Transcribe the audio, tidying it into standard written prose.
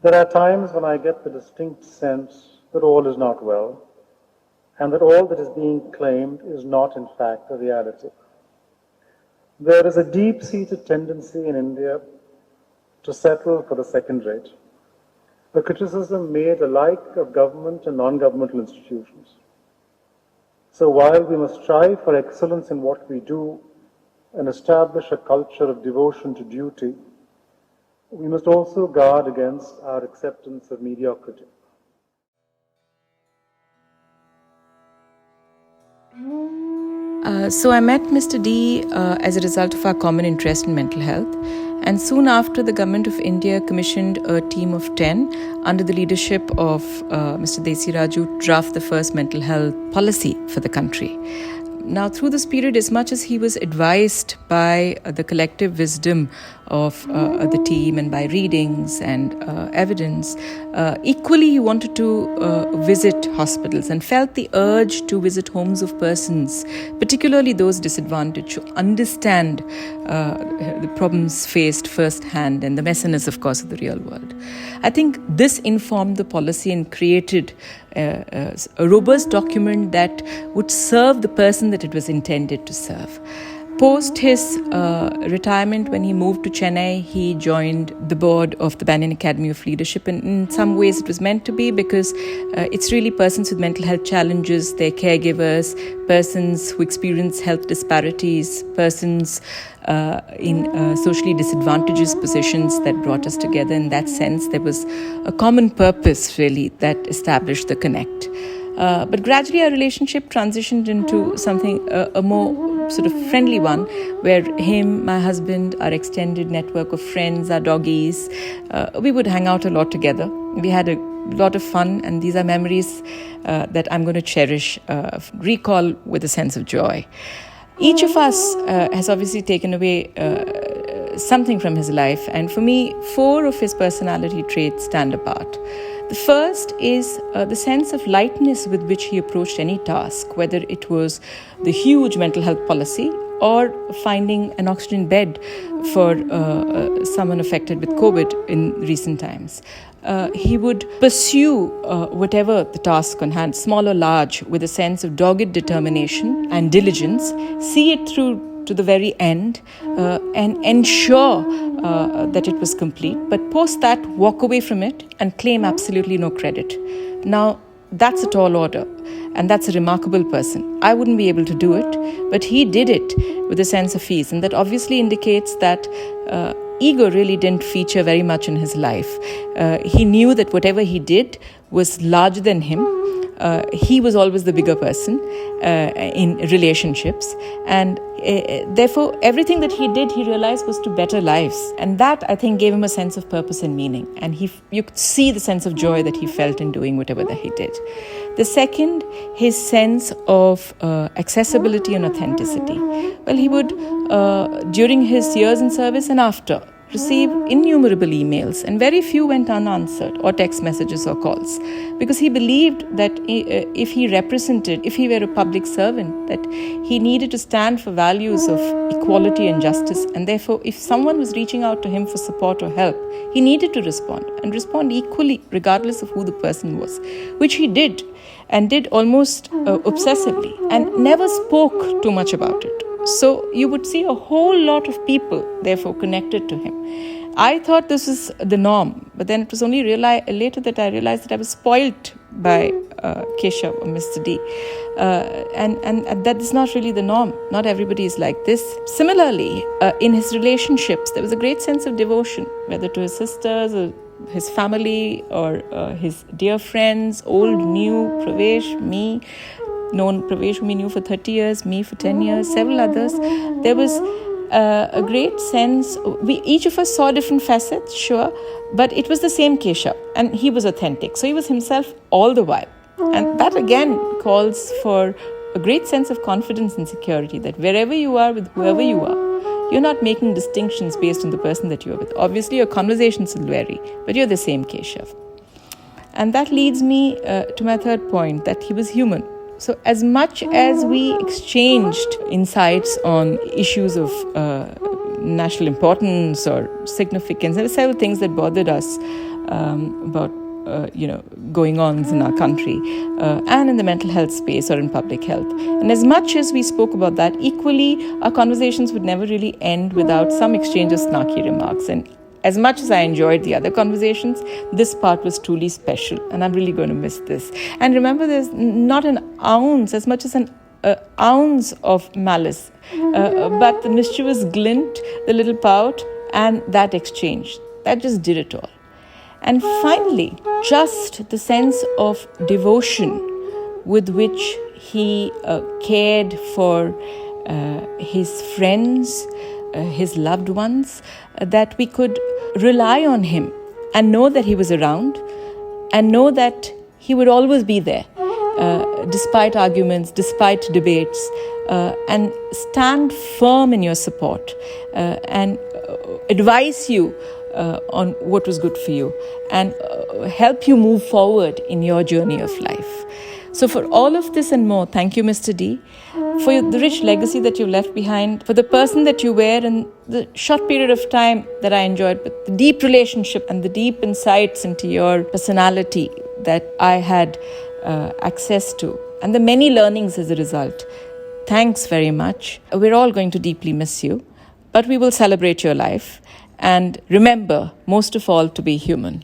There are times when I get the distinct sense that all is not well, and that all that is being claimed is not in fact a reality. There is a deep-seated tendency in India to settle for the second rate, a criticism made alike of government and non-governmental institutions. So while we must strive for excellence in what we do and establish a culture of devotion to duty, we must also guard against our acceptance of mediocrity. So I met Mr. D as a result of our common interest in mental health, and soon after the Government of India commissioned a team of 10 under the leadership of Mr. Desiraju to draft the first mental health policy for the country. Now, through this period, as much as he was advised by the collective wisdom of the team and by readings and evidence, equally he wanted to visit hospitals and felt the urge to visit homes of persons, particularly those disadvantaged, to understand the problems faced firsthand and the messiness, of course, of the real world. I think this informed the policy and created a robust document that would serve the person that it was intended to serve. Post his retirement, when he moved to Chennai, he joined the board of the Banyan Academy of Leadership, and in some ways it was meant to be, because it's really persons with mental health challenges, their caregivers, persons who experience health disparities, persons in socially disadvantaged positions that brought us together. In that sense, there was a common purpose, really, that established the connect. But gradually our relationship transitioned into something, a more sort of friendly one, where him, my husband, our extended network of friends, our doggies, we would hang out a lot together. We had a lot of fun, and these are memories that I'm going to cherish, recall with a sense of joy. Each of us has obviously taken away something from his life, and for me, 4 of his personality traits stand apart. The first is the sense of lightness with which he approached any task, whether it was the huge mental health policy or finding an oxygen bed for someone affected with COVID in recent times. He would pursue whatever the task on hand, small or large, with a sense of dogged determination and diligence, see it through to the very end, and ensure that it was complete, but post that, walk away from it and claim absolutely no credit. Now, that's a tall order, and that's a remarkable person. I wouldn't be able to do it, but he did it with a sense of ease, and that obviously indicates that ego really didn't feature very much in his life. He knew that whatever he did was larger than him. He was always the bigger person in relationships, and therefore everything that he did, he realized, was to better lives, and that, I think, gave him a sense of purpose and meaning, and you could see the sense of joy that he felt in doing whatever that he did. The second, his sense of accessibility and authenticity. Well, he would, during his years in service and after, receive innumerable emails, and very few went unanswered, or text messages or calls, because he believed that if he were a public servant, that he needed to stand for values of equality and justice, and therefore if someone was reaching out to him for support or help, he needed to respond, and respond equally regardless of who the person was, which he did, and did almost obsessively, and never spoke too much about it. So you would see a whole lot of people, therefore, connected to him. I thought this was the norm, but then it was only later that I realized that I was spoilt by Keshav or Mr. D. And that is not really the norm. Not everybody is like this. Similarly, in his relationships, there was a great sense of devotion, whether to his sisters or his family or his dear friends, old, new, Pravesh, me. Known Pravesh, whom he knew for 30 years, me for 10 years, several others. There was a great sense. Each of us saw different facets, sure, but it was the same Keshav, and he was authentic. So he was himself all the while. And that again calls for a great sense of confidence and security, that wherever you are with whoever you are, you're not making distinctions based on the person that you're with. Obviously, your conversations will vary, but you're the same Keshav. And that leads me to my third point, that he was human. So as much as we exchanged insights on issues of national importance or significance, there were several things that bothered us about going-ons in our country and in the mental health space or in public health. And as much as we spoke about that, equally our conversations would never really end without some exchange of snarky remarks. And as much as I enjoyed the other conversations, this part was truly special, and I'm really going to miss this. And remember, there's not an ounce, as much as an ounce of malice, but the mischievous glint, the little pout, and that exchange, that just did it all. And finally, just the sense of devotion with which he cared for his friends, his loved ones, that we could rely on him and know that he was around and know that he would always be there, despite arguments, despite debates, and stand firm in your support and advise you on what was good for you and help you move forward in your journey of life. So for all of this and more, thank you, Mr. D, for the rich legacy that you left behind, for the person that you were in the short period of time that I enjoyed, but the deep relationship and the deep insights into your personality that I had access to, and the many learnings as a result. Thanks very much. We're all going to deeply miss you, but we will celebrate your life. And remember, most of all, to be human.